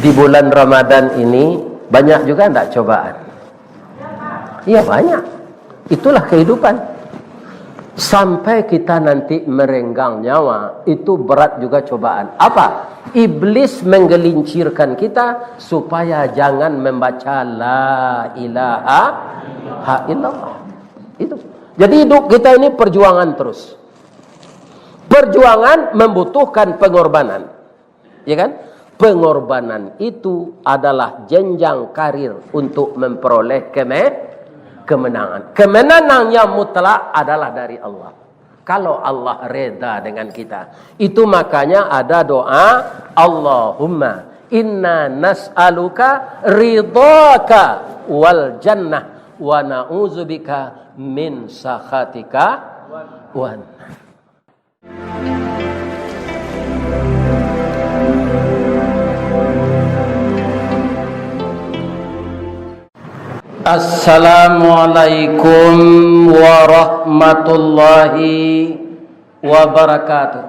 Di bulan Ramadan ini banyak juga enggak cobaan? Iya banyak. Itulah kehidupan. Sampai kita nanti merenggang nyawa, itu berat juga cobaan. Apa? Iblis menggelincirkan kita supaya jangan membaca la ilaha illallah. Itu. Jadi hidup kita ini perjuangan terus. Perjuangan membutuhkan pengorbanan. Ya kan? Pengorbanan itu adalah jenjang karir untuk memperoleh kemenangan. Kemenangan yang mutlak adalah dari Allah. Kalau Allah reda dengan kita, itu makanya ada doa, Allahumma inna nas'aluka ridhaka wal jannah wa na'udzubika min sakhatika wan. Assalamualaikum warahmatullahi wabarakatuh.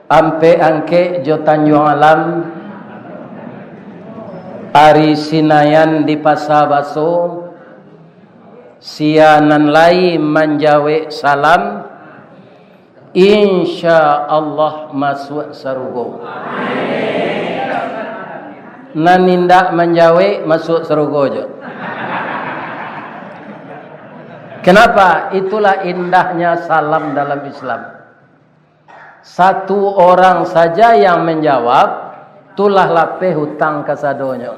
Ampe angke jo Tanjung Alam Ari Sinayan di Pasabaso sianan lai manjawe salam insya Allah masuk sarugo. Nanindak menjawe masuk surga je. Kenapa? Itulah indahnya salam dalam Islam. Satu orang saja yang menjawab, tulah lapeh hutang kasadonya.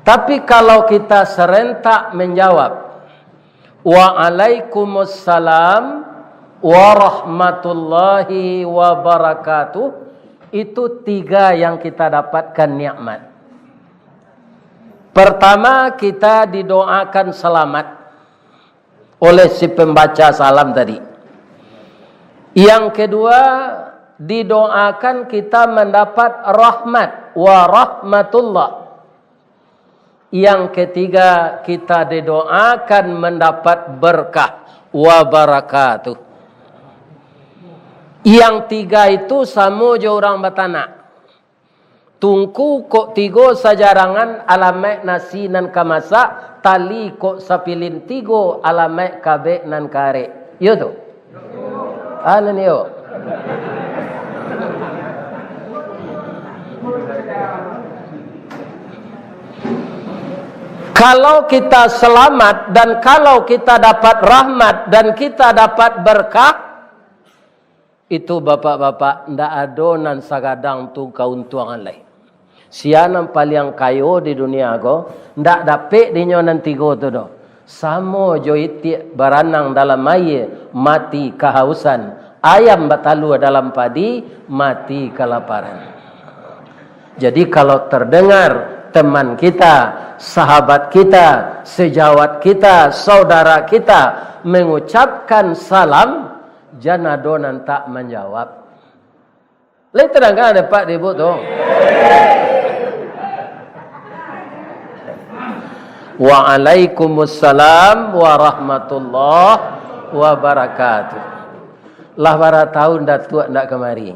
Tapi kalau kita serentak menjawab, Waalaikumsalam warahmatullahi wabarakatuh, itu tiga yang kita dapatkan nikmat. Pertama, kita didoakan selamat oleh si pembaca salam tadi. Yang kedua, didoakan kita mendapat rahmat wa rahmatullah. Yang ketiga, kita didoakan mendapat berkah wa barakatuh. Yang tiga itu sama je orang batana. Tungku kok tigo sajarangan alamek nasi nan kamasa, tali kok sapilin tigo alamek kabe nan kare. Yo tu. Anan yo. Kalau kita selamat dan kalau kita dapat rahmat dan kita dapat berkah, itu bapak-bapak ndak ada nan sagadang tu kauntuangan lain. Sianam paling kayo di dunia go ndak dapet dinyo nan tigo tu do. Samo jo iti baranang dalam air mati kehausan, ayam batalu dalam padi mati kelaparan. Jadi kalau terdengar teman kita, sahabat kita, sejawat kita, saudara kita mengucapkan salam, jangan donan tak menjawab. Lain terang kan ada Pak Ibu tu. Waalaikumsalam warahmatullahi wabarakatuh. Lah bara tahun dah tua ndak kemari.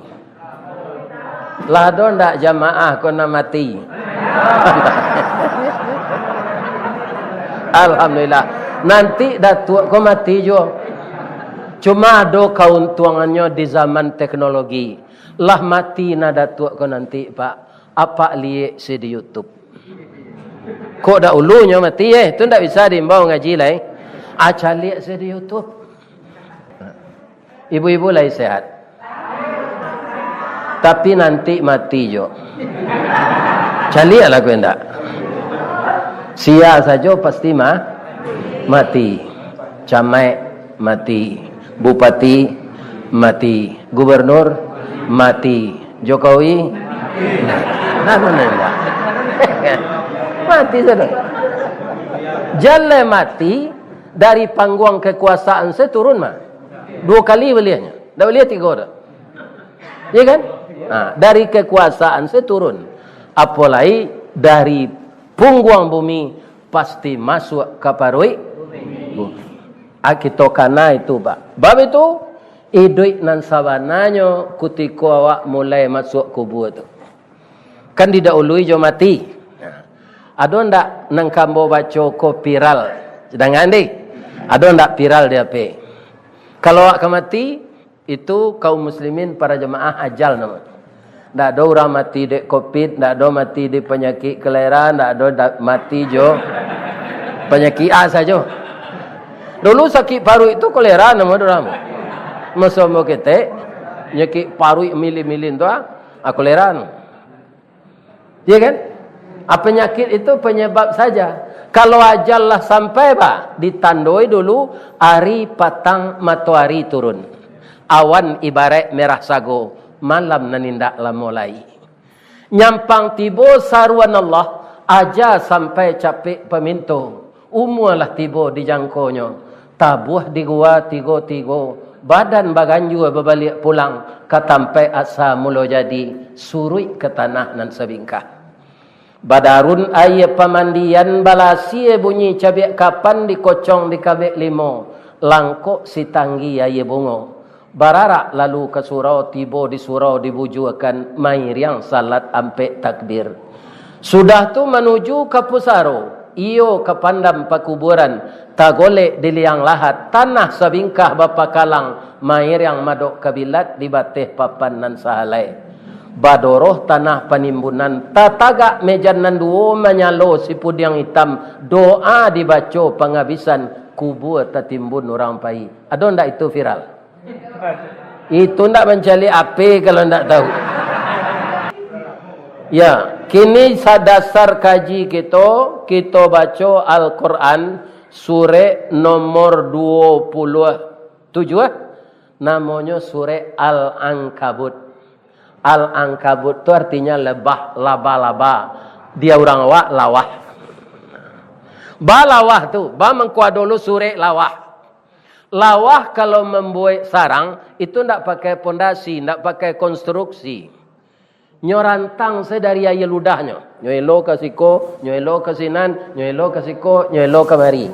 Lah do ndak jamaah kau nak mati. Alhamdulillah. Nanti dah tua kau mati jo. Cuma ada keuntungannya di zaman teknologi. Lah mati nada tua kau nanti Pak. Apa lihat si di YouTube? Kok dah ulunya mati tu ndak bisa diimbau ngaji lai. Aca lihat si di YouTube. Ibu-ibu lai sehat. Tapi nanti mati jo. Cali lah kau ndak. Sia saja pasti mati. Camat mati. Bupati mati, gubernur mati, Jokowi mati sudah. Jalan mati dari panggung kekuasaan saya turun mah. 2 kali belianya. Dah belia 3 dah. Ya kan? Nah, dari kekuasaan saya turun. Apalagi dari punggung bumi pasti masuk ke parui bumi. Kita kana itu Pak. Bab itu Idoi nan sabananyo kutiko awak mulai masuk kubur tu. Kan didahului jo mati. Ada ndak nang kambo baca ko viral. Sedangkan di. Ada ndak viral dia pe. Kalau awak mati itu kaum muslimin para jemaah ajal nama. Ndak ada orang mati dek covid, ndak ada mati di penyakit kelairan, ndak ada mati jo penyakit A saja. Dulu sakit paru itu kolera nama orang. Masa mau kita penyakit paru milih-milih tu kolera. Ya kan? Penyakit itu penyebab saja. Kalau ajal lah sampai ditandoi dulu hari patang matahari turun. Awan ibarat merah sago, malam nanindak lah mulai. Nyampang tibo saruan Allah aja sampai capek peminto. Umur lah tibo dijangkonyo. Tabuh di gua tigo-tigo. Badan baganju berbalik pulang. Katampai asa mulo jadi surui ke tanah nan sebingkah. Badarun ayah pemandian balasi bunyi cabik kapan dikocong di kabik limo. Langkok si tanggi ayah bungo. Bararak lalu ke surau tibo di surau dibujukan mair yang salat ampe takbir. Sudah tu menuju ke pusaro. Iyo ke pandam pakuburan. Tagolek di liang lahat. Tanah sebingkah bapa kalang. Mair yang madok kabilat di batih papan nan sahalai. Badoroh tanah penimbunan. Tatagak mejan nan duo menyalo si pudiang hitam. Doa dibaca penghabisan kubur tertimbun orang pai. Ada ndak itu viral? Itu ndak mencari api kalau ndak tahu. Ya, kini sadasar kaji kita baca Al-Quran surah nomor 27. Namanya surah Al-Ankabut. Al-Ankabut itu artinya lebah, laba-laba. Dia orang awak lawah. Lawah tu, mengkuat dulu surah lawah. Lawah kalau membuat sarang itu tidak pakai pondasi, tidak pakai konstruksi. Nyorantang sedari ayah ludahnya. Nyoelo ke siko, nyoelo ke sinan, nyoelo ke siko, nyoelo ke mari.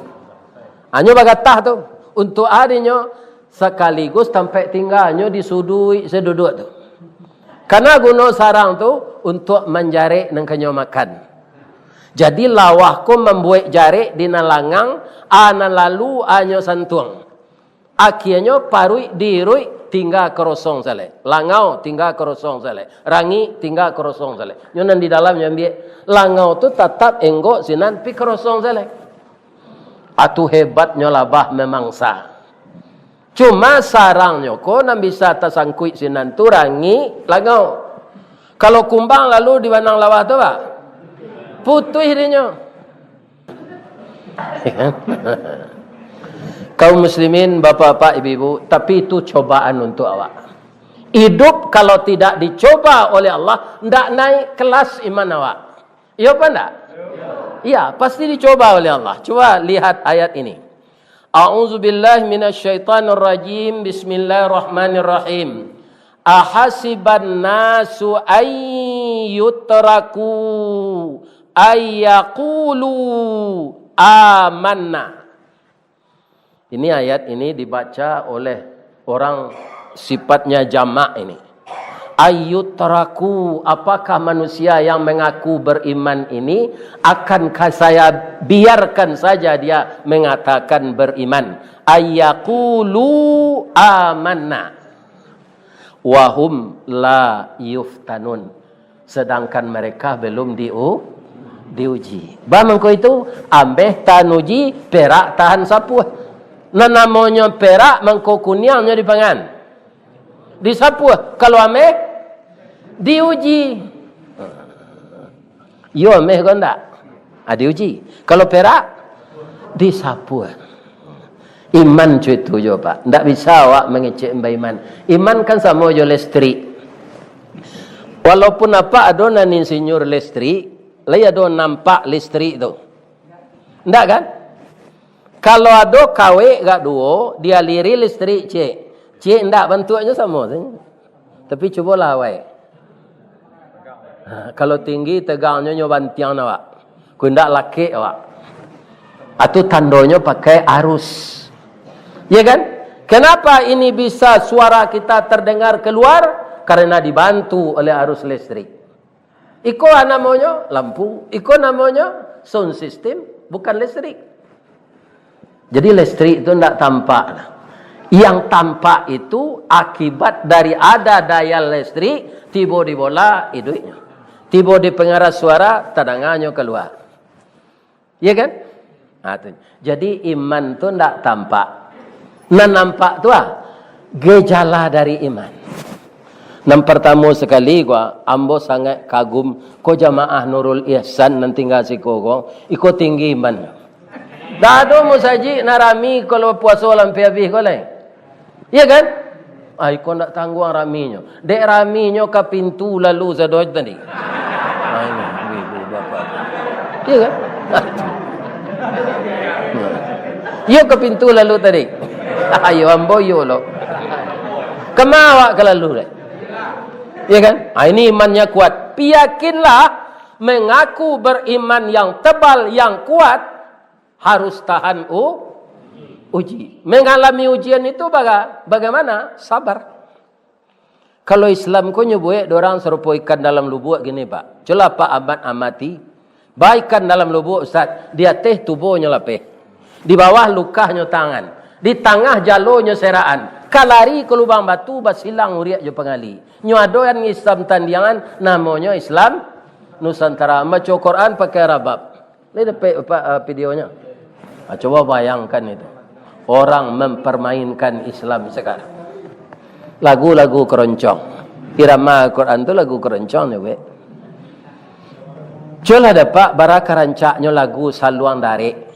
Hanya bagatah tu. Untuk adanya sekaligus sampai tinggalnya disudui seduduk tu. Karena guna sarang tu untuk menjarik dan kenyo makan. Jadi lawahku membuat jarik di nalangang, ana lalu anyo santuang. Akhirnya parui dirui tinggal kerosong sale. Langau tinggal kerosong sale. Rangi tinggal kerosong sale. Nyonan di dalam nyambi langau tu tetap enggok sinan pi kerosong sale. Atu hebatnya labah memangsa. Cuma sarangnya kok nak bisa tersangkut sinan tu rangi langau. Kalau kumbang lalu di banang lawah tu pak, putus dirinya. Kaum muslimin, bapak-bapak, ibu-ibu, tapi itu cobaan untuk awak. Hidup kalau tidak dicoba oleh Allah, tidak naik kelas iman awak. Iya apa enggak? Iya, pasti dicoba oleh Allah. Coba lihat ayat ini. A'udzubillahi minasyaitonir rajim. Bismillahirrahmanirrahim. Ahasiban nasu ayyutraku ayyaqulu amanna. Ini ayat ini dibaca oleh orang sifatnya jamak ini. Ayyutraku, apakah manusia yang mengaku beriman ini akankah saya biarkan saja dia mengatakan beriman? Ayyaqulu amanna wahum la yuftanun, sedangkan mereka belum diuji. Bamangko itu ambeh tanuji perak tahan sapuh. Namanya perak mangko kuniangnya dipangan. Disapuh. Kalau ameh diuji. Yo ameh kau ndak? Diuji. Kalau perak disapuh. Iman itu jo pak. Ndak bisa awak mengecek iman. Iman kan sama jo listrik. Walaupun apa adonan insinyur listrik, lai ado nampak listrik tu. Ndak kan? Kalau ada kawe gak duo, dia liri listrik cek. Cik ndak bentuknya sama. Tapi cubalah awak. Kalau tinggi tegangnya nyoban tiang awak. Ku ndak laki awak. Atau tandonya pakai arus. Ya kan? Kenapa ini bisa suara kita terdengar keluar? Karena dibantu oleh arus listrik. Iko namanya lampu, iko namanya sound system, bukan listrik. Jadi listrik itu tidak tampak. Yang tampak itu akibat dari ada daya listrik, tiba di bola hidupnya. Tiba di pengeras suara, tadangannya keluar. Ya kan? Jadi iman itu tidak tampak. Nah nampak tu gejala dari iman. Yang pertama sekali ambo sangat kagum ko jamaah Nurul Ihsan nanti ngasih ko iko tinggi iman. Dado mo saji narami kalau puasa lampi habis ko lain. Iya kan? Ay ko nak tangguang raminya. Dek raminya ke pintu lalu sadoj tadi. Ay ibu bapak. Iya kan? Yo ke pintu lalu tadi. Ayo ambo yo lo. Kemawa ke lalu deh. Ya kan? Ini imannya kuat. Yakinlah mengaku beriman yang tebal, yang kuat harus tahan uji. Mengalami ujian itu bagaimana? Sabar. Kalau Islam ko nyebut orang serupa ikan dalam lubuk gini Pak. Coba Pak amati. Baikan dalam lubuk Ustaz. Dia teh tubuhnya lapeh. Di bawah lukahnya tangan. Di tengah jalurnya seraan. Kalari ke lubang batu basilang uriak jo pengali. Nyo adoan Islam tandiangan namanya Islam Nusantara. Baca Quran pakai rabab. Lihat videonya. Coba bayangkan itu. Orang mempermainkan Islam sekarang. Lagu-lagu keroncong. Irama Quran itu lagu keroncong ya, we. Coba dapat baraka rancaknya lagu saluang darik.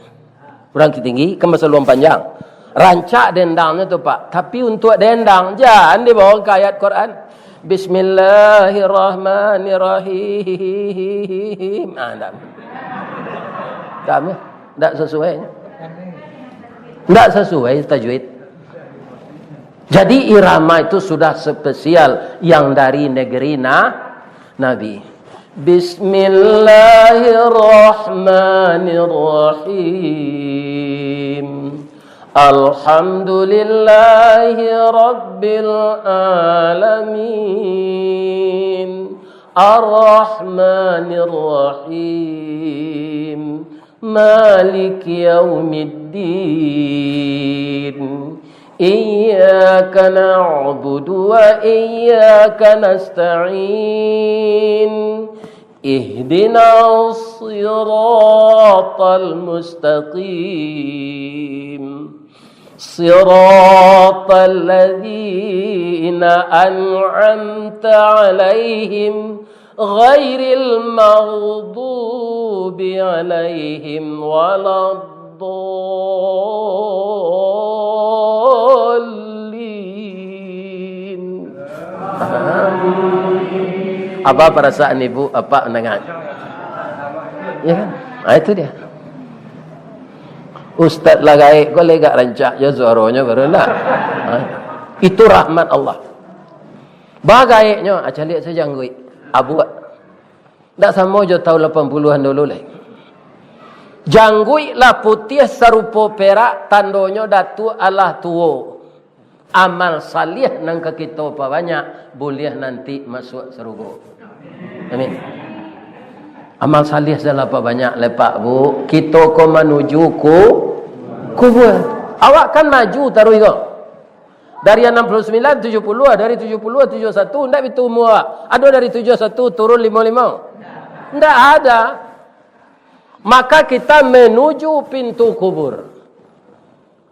Orang tinggi ke saluang panjang. Rancak dendangnya tu Pak. Tapi untuk dendang jangan dibawa ke ayat Quran. Bismillahirrahmanirrahim. Tak sesuai. Tak sesuai tajwid. Jadi irama itu sudah spesial yang dari negeri Nabi. Bismillahirrahmanirrahim. Alhamdulillahi Rabbil Alamin. Ar-Rahmanir-Rahim. Maliki Yawmiddin. Iyyaka na'budu wa iyyaka nasta'in. Ihdinas siratal mustaqim. Siratal ladzina an'amta 'alaihim ghairil maghdubi 'alaihim waladdallin. Apa perasaan ibu? Apa mendengar? Ya kan? Itu dia. Ustaz lagai kau lega rancak je suaranya baru nak. Itu rahmat Allah. Bagainya aja lihat saja janggui. Abu. Tak sama je tahun 80-an dulu lah. Janggui lah putih serupa perak tandanya datu Allah tuo. Amal salih nang ke kita apa banyak boleh nanti masuk surga. Amin. Amal salih salah apa banyak lepak bu. Kita ko menuju kubur. Awak kan maju taruh itu. Dari 69 70, dari 70 71 ndak itu semua. Ada dari 71 turun 55. Ndak ada. Maka kita menuju pintu kubur.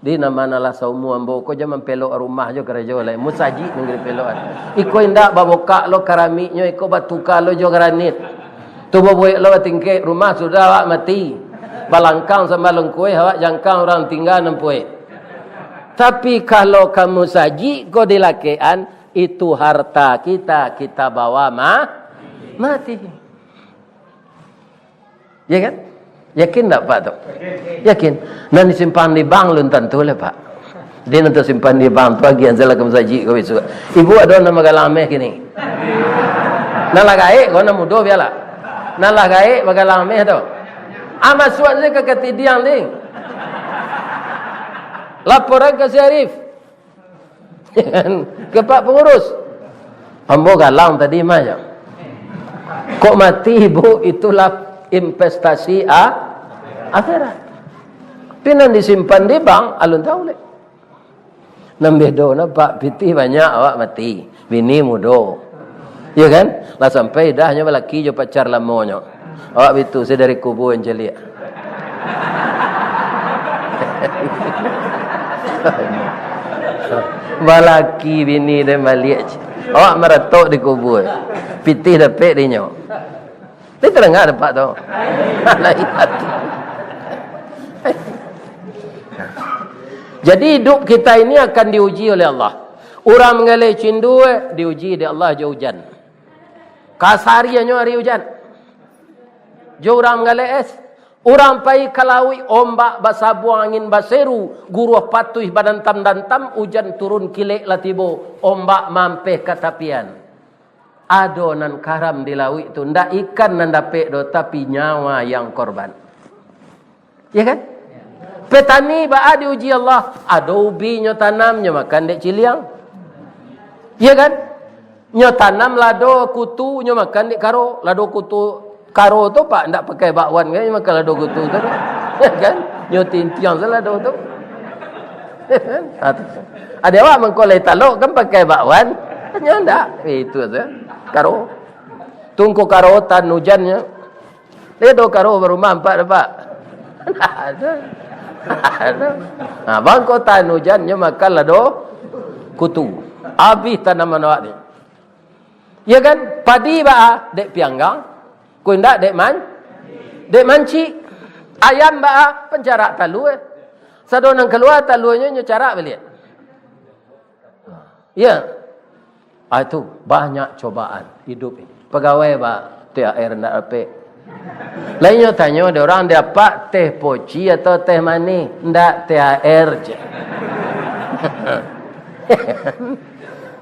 Di nama-nama saumu ambo ko jaman pelok rumah jo kerja lain musaji nggri pelokan iko indak baboka lo karamiknya iko batuka lo jo granit tu boboy lo tingke rumah sudah awak mati balangkang sama lengkue awak jangkang orang tinggal nempue. Tapi kalau kamu saji ko dilakean itu harta kita bawa mati. Ya kan? Yakin tak Pak tu? Yakin. Nanti simpan di bank lun tentu lah Pak. Dia nanti simpan di bank tu lagi yang salah kamu saji kau besok. Ibu ada nama galameh kini. Nalah gaik kau nama muda biarlah. Nalah gaik bagalameh tu. Amat suat saya ke ketidian ni. Laporan ke Syarif. Ke Pak Pengurus. Ambo galang tadi mah. Kok mati ibu, itulah investasi akhirat. Pinan disimpan di bank, alun tahu lek. Nambedo na Pak piti banyak awak mati. Bini mudo. Ya kan? Lah sampai dahnya laki jo pacar lamonyo. Awak bitu saya dari kubu yang celia. Balaki bini dan balik. Awak meratok di kubur. Pitih dapat dia nyo. Dia terengah dapat tu. Jadi hidup kita ini akan diuji oleh Allah. Orang mengalih cindu diuji oleh Allah jauh hujan. Kasariannya hari hujan. Jauh orang mengalih es. Orang pai kalaui ombak basabuang angin baseru, guruh patuh badan tam dan tam, hujan turun kilek latibo, ombak mampeh ke tapian. Adonan karam di laut itu, ndak ikan nan dapet do, tapi nyawa yang korban. Ya kan? Petani ba diuji Allah, ada ubi nyo tanam nyo makan dek ciliang. Ya kan? Nyo tanam lado kutu nyo makan dek karo, lado kutu karo tu Pak ndak pakai bakwan kan, makan lado kutu tu. Ya kan? Nyo tintiang salah lado tu. Ada awak mengkolai taluk kan pakai bakwan. Nyo ndak, itu saja. Karo. Tunggu karo tan hujannya. Dia do karo baru mampak dah Pak. Ada. Nah, bang kota hujannya makan lado kutu. Habis tanaman awak ni. Ya kan? Padi ba dek pianggang. Kau ndak dek manci. Ayam ba pencarak talu Sadonang keluar talunya nyo carak balik. Ya. Itu banyak cobaan hidup ini. Pegawai ba THR ndak dapat. Lainnya tanya ada orang dapat teh poci atau teh manis, ndak THR je.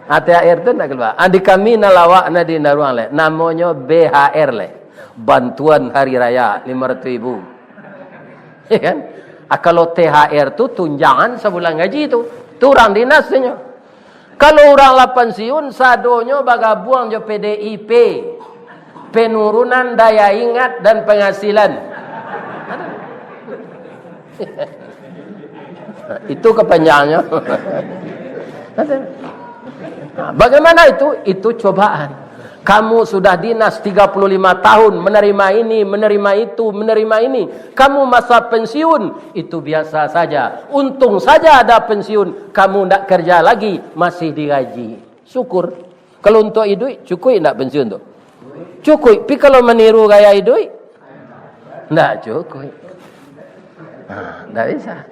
THR tu ndak keluar. Andi kami nalawak na di naruang le. Namanya BHR le. Bantuan hari raya 500.000. Ya kan? Kalau THR tu tunjangan sebulan gaji tu. Tu orang dinasnya. Kalau orang lah pensiun sadonyo bagabuang jo PDIP. Penurunan daya ingat dan penghasilan. Itu kepanjangnya. Bagaimana itu? Itu cobaan. Kamu sudah dinas 35 tahun, menerima ini, menerima itu, menerima ini. Kamu masa pensiun, itu biasa saja. Untung saja ada pensiun, kamu tidak kerja lagi, masih digaji. Syukur. Kalau untuk hidup, cukup tidak pensiun tu? Cukup. Tapi kalau meniru gaya hidup, tidak cukup. Tidak bisa.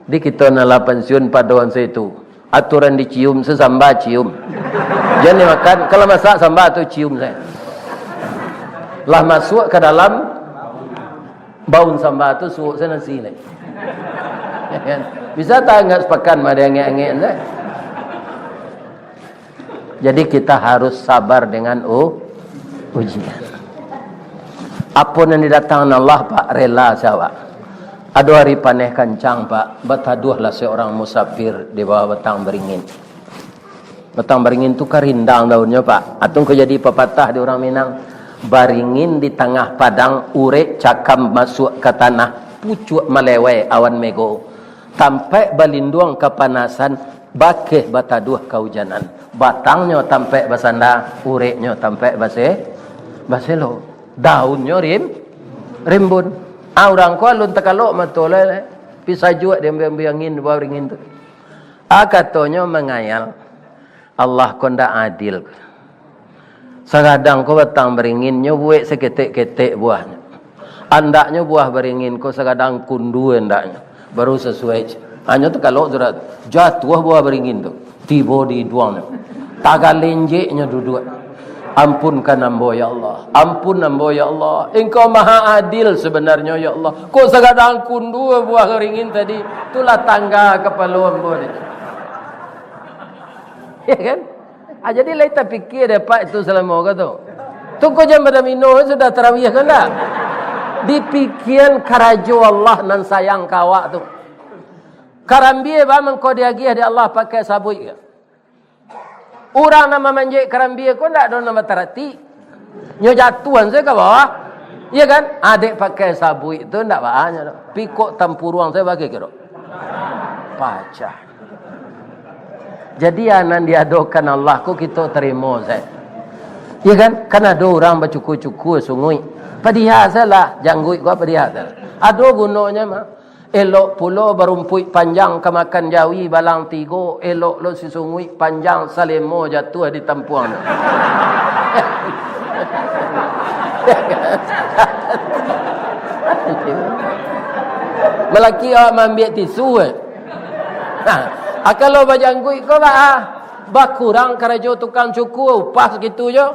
Di kita nak pensiun pada orang itu. Aturan dicium, sesamba cium. Jangan makan, kalau masak sambal tu cium saya. Lah masuk ke dalam baun sambal tu suuk saya nasi lagi. Bisa tak enggak sepakan ada yang ngek-ngek saya. Jadi kita harus sabar dengan ujian. Apa yang didatangkan Allah Pak rela jawab. Ada hari paneh kancang Pak, bataduhlah seorang musafir di bawah batang beringin. Batang beringin tu karindang daunnya Pak. Atau jadi pepatah di orang Minang. Baringin di tengah padang, urek cakam masuk ke tanah, pucuk melewai awan mego. Tampai balinduang kepanasan, bakeh bataduh kehujanan. Batangnya tampai basanda, ureknya tampai baselo. Daunnya rimbun. Orang ko alun takalok matoleh pisah juga dia ambil-ambil bawah ringin tu. Katanya mengayal Allah ko ndak adil. Sagadang ko batang beringinnya buek seketek-ketek buahnya. Andaknya buah beringin ko sagadang kundu andaknya. Baru sesuai. Hanya takalok surat jatuh buah beringin tu. Tiba di duang. Tagal lenjeknya duduk. Ampunkan ambo ya Allah. Ampun ambo ya Allah. Engkau maha adil sebenarnya ya Allah. Kau segadang kundu buah keringin tadi. Itulah tangga kepala ambo ni. Ya kan? Jadi lain tak fikir dapat itu selama kata. Tunggu jam pada minum sudah tarawih kan tak? Dipikiran karajo Allah nan sayang kawak tu. Karambie ba mengko dia di Allah pakai sabui ke? Orang nama manjik karambie ko ndak ada nama terati. Nyo jatuhan saya ke bawah. Iya kan? Adik pakai sabui itu ndak banyak. Pikok tampuruang saya bagi ke dok. Pacah. Jadi anan diadokan Allah ko kita terima saya. Iya kan? Kan ada orang bercukur-cukur sungui. Padiha salah, janggui ko padiha salah. Ada gunanya mah. Elok pulo berumpui panjang kemakan jawi balang tigo. Elok lo sisungui panjang salemo jatuh di tampuan. Melaki awak ambil tisu kalau bajanggui kau bah kurang karajo tukang cukur pas gitu je.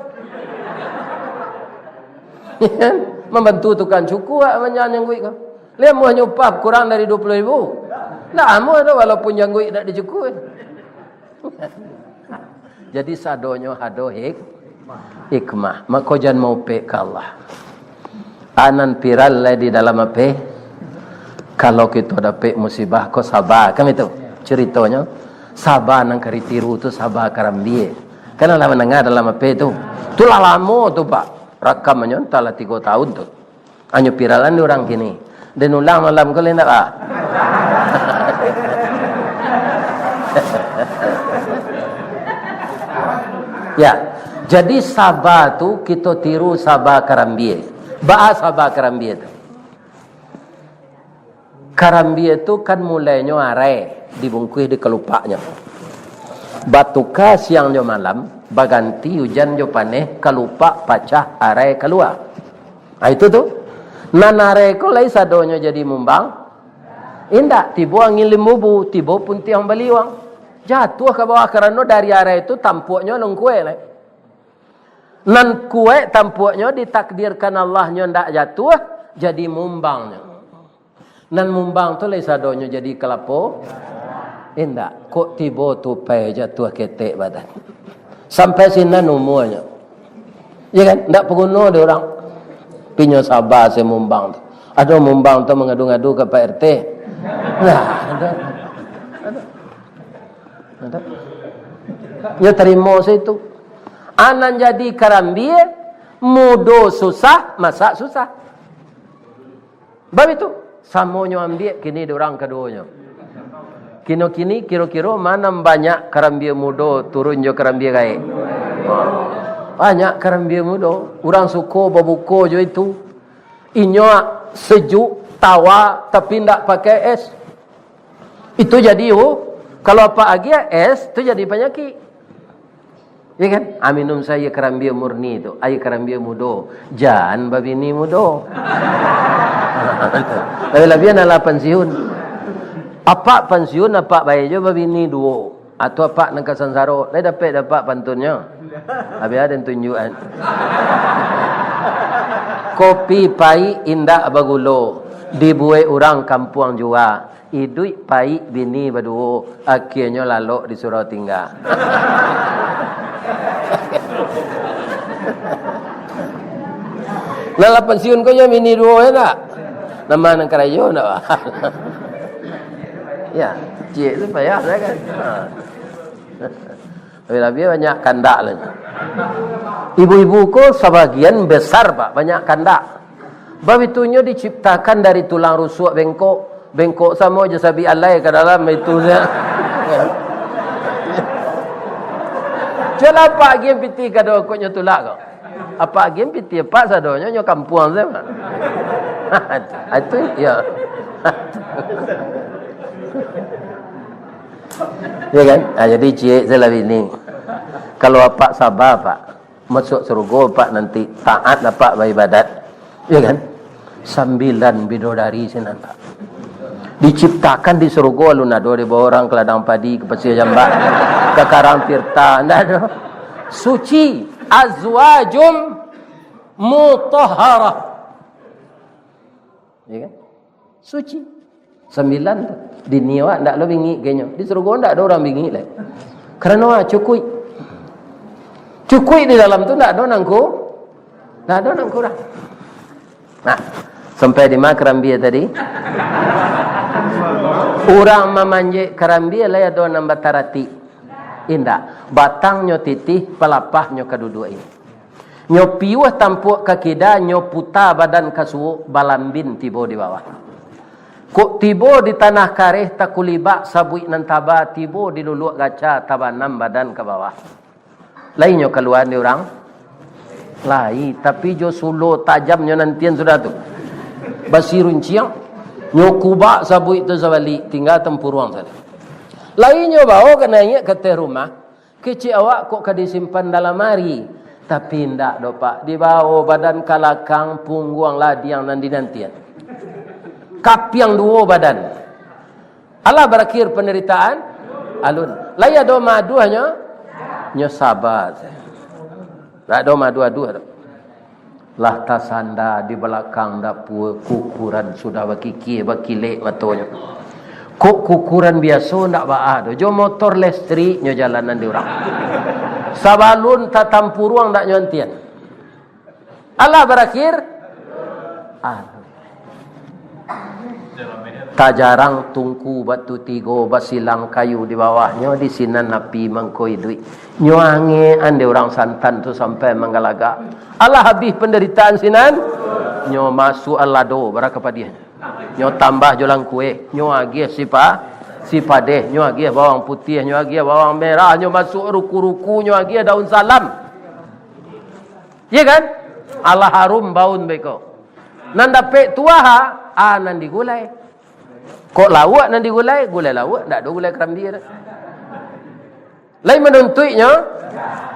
Membantu tukang cukur menyanggui kau. Dia mau nyupap kurang dari 20,000. Lama tu walaupun janggui tak dicukur. Jadi sadonyo hado hikmah. Maka jangan mau pe ke Allah. Anan piral lah di dalam apa? Kalau kita dapat musibah, kau sabar. Kan itu ceritanya. Sabar nang kari tiru tu sabar karambie. Kan lama mendengar dalam apa itu? Tu lah lama tu pak. Rakamannya entahlah 3 tahun tu. Anyo piralan ni orang kini. Dan ulang malam kau lendak ah. Ya, jadi sabar tu kita tiru sabar karambie. Ba sabar karambie tu. Karambie tu kan mulainya are dibungkus di kelupaknya. Batuka siangnya malam, baganti hujan jo paneh, kelupak pacah are keluar. Itu tu. Nanare ko lai sadonyo jadi mumbang. Indak tibo angin limubu, tibo pun tiang baliwang. Jatuh ke bawah kerana dari are itu tampuknya lengkue lai. Nan kue tampuknya ditakdirkan Allahnya ndak jatuh jadi mumbangnya. Nan mumbang tu lai sadonyo jadi kelapo. Indak kok tibo tupai jatuh ketek badan. Sampai sinan umurnya. Ya kan? Ndak penguno dia orang. Pinyo sabar saya mumbang tu. Ada mumbang tu mengadu-ngadu ke Pak RT. Nah, ada. Ya terima saya itu. Anan jadi karambie, mudo susah, masak susah. Bab itu, samonyo ambil kini orang keduanya. Kini kira-kira mana banyak karambie mudo turun jo karambie gaib. Banyak karambie mudo, orang suko babuko jo itu. Inyo sejuk, tawa tapi ndak pakai es. Itu jadi kalau apa lagi es itu jadi penyakit. Ya kan? Minum saya karambie murni itu, air karambie mudo. Jangan babini mudo. Lebih-lebih adalah pensiun. Apa pensiun apa bayi jo babini duo. Atau apa nak sansaro, lai dapat pantunnya. Habis ada tunjukan. Kopi pai indah bagulo, dibuai orang kampung jua. Idui pai bini baduo, akhirnya lalu disuruh tinggal. Lala pensiun kau yang bini duo tak? Nama nak kerayo tak? Ya, cik tu payah saya kan. Lebih banyak kandak lah. Ibu-ibu ko sebagian besar pak banyak kandak. Bab itunya diciptakan dari tulang rusuk bengkok sama je sabi alai ke dalam itu dia. Jela pak game piti kado ko nya tulak ko. Apa game piti pak sadonya nyo kampung saya. Itu ya. Ya kan? Jadi cik saya lebih ni. Kalau apa sabar pak, masuk surga pak nanti taat pak beribadat. Ya kan? 9 bidodari sinan pak. Diciptakan di surga lu nado di bawah orang ke ladang padi, ke pasir jambak, ke karang tirta, nado. Suci, azwajum mutahharah. Ya kan? Suci. 9 tu. Di niwa ndak lo bingi genyo. Di surga ndak ada orang bingi lah. Kerana cukui. Cukui di dalam tu ndak ada nangku. Ndak ada nang kurang. Nah, sampai di mana kerambie tadi? Orang memanjik kerambi lah ada nambah tarati. Indah. Batang nyo titih, pelapah nyo kedua ini. Nyo piwah tampuk kakida, nyo puta badan kasuuk, balambin tibo di bawah. Kok tibo di tanah kareh, takulibak sabui nan taba, tibo di luluak gaca, tabanam badan ke bawah. Lain nyo keluar ni orang? Lain. Tapi jo sulo tajam nyo nantian sudah tu. Basirun ciang. Nyo kubak sabui tu sabalik, tinggal tempuruang saja. Lain nyo bawa kena ingat ke rumah. Kecik awak kok disimpan dalam hari. Tapi ndak do pak, dibawa badan kalakang pungguang ladiang nanti-nantian. Kapiang dua badan. Allah berakhir penderitaan alun. Laya do madu hanya nyo sabar. Tak do madu-adu. Lah tasanda di belakang dapur kukuran sudah bakiki bakilek matonya. Kok kukuran biasa ndak baado. Jo motor listrik nyo jalanan di orang. Sabalun tatampuruang ndak nyontian. Allah berakhir tak jarang tungku batu tigo basilang kayu di bawahnya di sinan napi mangkoi duit. Nyo ange ande orang santan tu sampai menggalaga. Allah habis penderitaan sinan. Nyo masuk alado baraka padiah. Nyo tambah jolang kue. Nyo agi si padeh, nyo agi bawang putih, nyo agi bawang merah, nyo masuk ruku-ruku, nyo agi daun salam. Ya kan? Allah harum baun beko. Nan dapat tuaha, nan digulai. Kok lawak nan digulai? Gulai lawak, ndak ada gulai kerambi dah. Lain menuntutnya?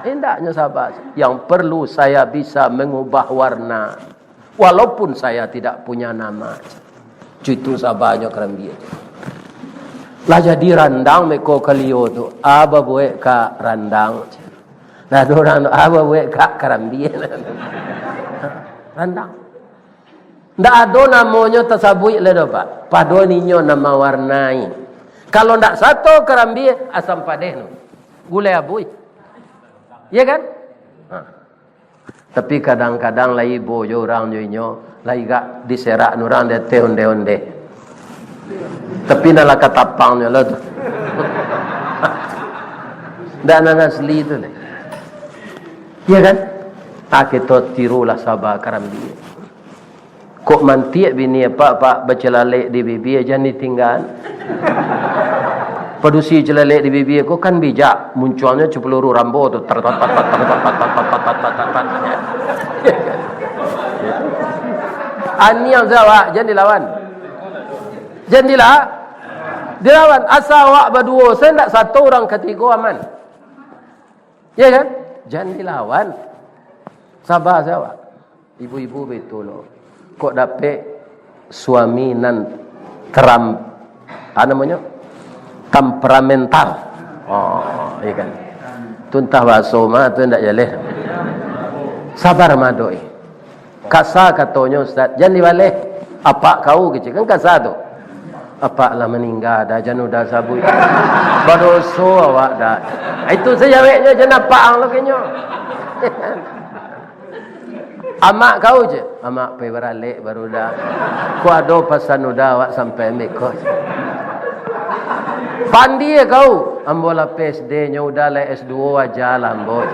Indahnya sahabat. Yang perlu saya bisa mengubah warna. Walaupun saya tidak punya nama. Itu sahabatnya kerambi. Lah jadi randang meko kalio tu. Aba buat ka randang. Nah orang aba buat ka kerambi. Randang. Ndak ada namanya tasabui le do pak. Pado ninyo nama warnai. Kalau ndak satu kerambi asam padeh no. Gulai abui. Ya kan? Tapi kadang-kadang lai bojo orang nyo lai gak diserak nurang de onde-onde. Tapi nala katapangnya lah tu. Ndak nan asli tu le. Ya kan? Tak kita tirulah sabar kerambi. Kok mantiak bini pak baca lalek di bibi aja ni tinggal. Padusi celalek di bibi kok kan bijak munculnya peluru rambo tu ani yang zawak jangan dilawan. Jangan dilawan asal awak berdua saya tak satu orang ketiga aman. Ya kan? Jangan dilawan. Sabar awak. Ibu-ibu betul loh. Kok dapat suami nan namanya temperamental. Oh, iya kan. Tuntah bahasa mah tu ndak jaleh. Sabar madoi. Kasar katanya ustaz, jangan dibalik. Apa kau kecil kan kasar tu. Apa lah meninggal dah jangan dah sabui. Berdosa awak dah. Itu sejawabnya jangan apa ang lo kenyo. Amak kau je. Amak pergi beralik baru dah. Ku ada pasan udah awak sampai mekos. Pandi kau. Ambola PSD nya udah lah S2 aja lah ambol.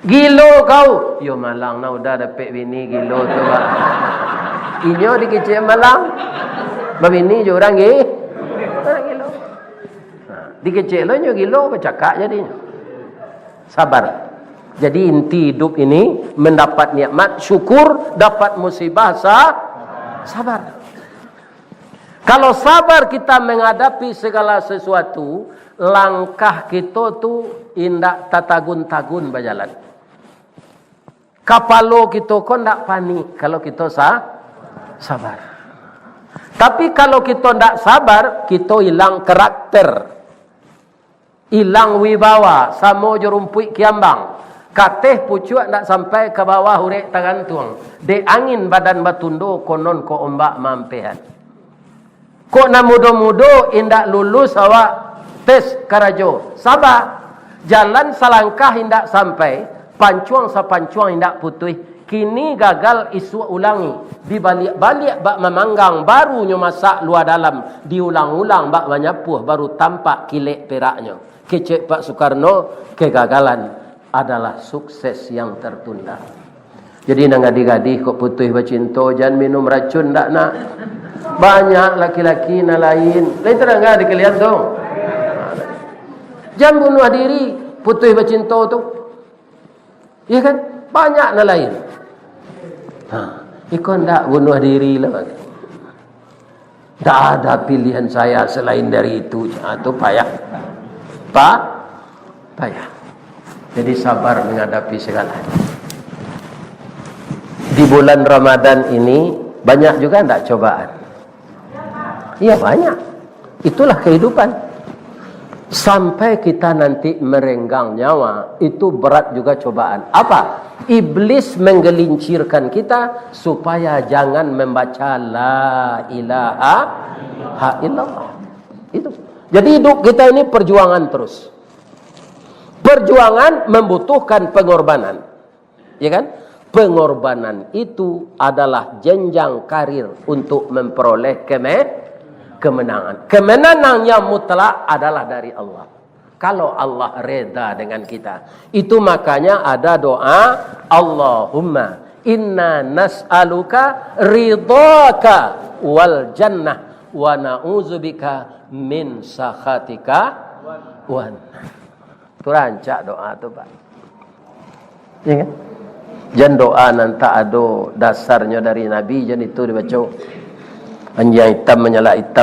Gilo kau. Yo malang na udah dapat bini gilo tu pak. Inyo dikecil malang. Babini je orang gilo. Dikecil lo nyo gilo bercakap jadinya. Sabar. Jadi inti hidup ini mendapat nikmat syukur, dapat musibah sabar. Kalau sabar kita menghadapi segala sesuatu, langkah kita tu indak tatagun-tagun berjalan. Kapalo kita kok ndak panik kalau kita sabar. Tapi kalau kita ndak sabar, kita hilang karakter. Hilang wibawa, samo jerumpui kiambang. Kateh pucuk nak sampai ke bawah hurek tagantung. De angin badan batundo konon ko ombak mampehan. Kok na mudo-mudo indak lulus awak tes karajo. Sabar. Jalan selangkah indak sampai. Pancuang sapancuang indak putih. Kini gagal isu ulangi. Dibalik-balik bak memanggang, barunya masak luar dalam. Diulang-ulang bak menyapuh, baru tampak kilik peraknya. Kecek Pak Soekarno, kegagalan adalah sukses yang tertunda. Jadi nang adik-adik kok putih bercinta, jangan minum racun tak nak. Banyak laki-laki na lain. Lain terang enggak dikelihat dong. Jangan bunuh diri, putih bercinta tu. Ya kan? Banyak na lain. Ikon tak bunuh diri lah. Tak ada pilihan saya selain dari itu. Itu payah. Payah. Jadi sabar menghadapi segala. Di bulan Ramadan ini banyak juga tak cobaan. Iya banyak. Itulah kehidupan. Sampai kita nanti merenggang nyawa, itu berat juga cobaan. Apa? Iblis menggelincirkan kita supaya jangan membaca la ilaha illallah. Itu. Jadi hidup kita ini perjuangan terus. Perjuangan membutuhkan pengorbanan. Ya kan? Pengorbanan itu adalah jenjang karir untuk memperoleh kemenangan. Kemenangan yang mutlak adalah dari Allah. Kalau Allah reda dengan kita. Itu makanya ada doa, Allahumma inna nas'aluka ridhaka wal jannah wa na'udzubika min sakhatika wan. Itu rancak doa tu Pak. Ya kan? Jangan doa nanti ada dasarnya dari Nabi, jangan itu dibaca. Anjang hitam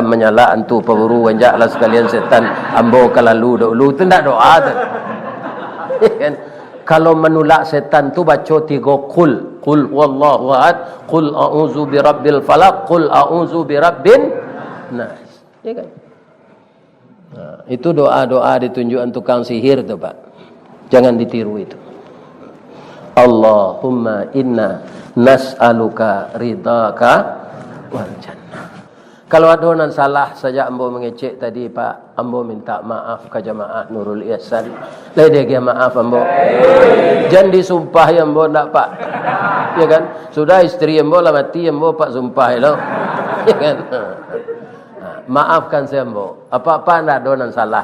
menyala antu paburu anjaklah sekalian setan ambo kalalu dulu. Itu tidak doa tu. Kan? Kalau menolak setan tu baca 3 qul wallahu ahad, qul a'udzu birabbil falaq, qul a'udzu birabbin nas. Ya kan? Nah, itu doa-doa ditunjukkan tukang sihir tu Pak. Jangan ditiru itu. Allahumma inna nas'aluka ridhaka wal jannah. Kalau ada orang salah saja ambo mengecek tadi Pak, ambo minta maaf ke jemaah Nurul Ihsan. Lai dia maaf ambo. Jangan disumpah ya ambo nak Pak. Ya kan? Sudah istri ambo lah mati ambo Pak sumpah lo. Ya kan? Maafkan saya ambo. Apa-apa ndak ada orang salah.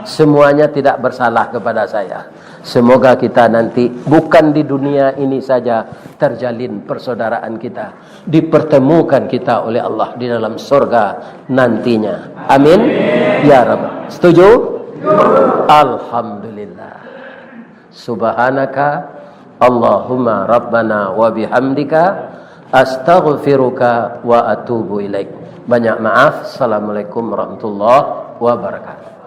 Semuanya tidak bersalah kepada saya. Semoga kita nanti bukan di dunia ini saja terjalin persaudaraan kita, dipertemukan kita oleh Allah di dalam surga nantinya. Amin. Ya Rabb. Setuju? Alhamdulillah. Subhanaka Allahumma rabbana wa bihamdika astaghfiruka wa atubu ilaik. Banyak maaf. Assalamualaikum warahmatullahi wabarakatuh.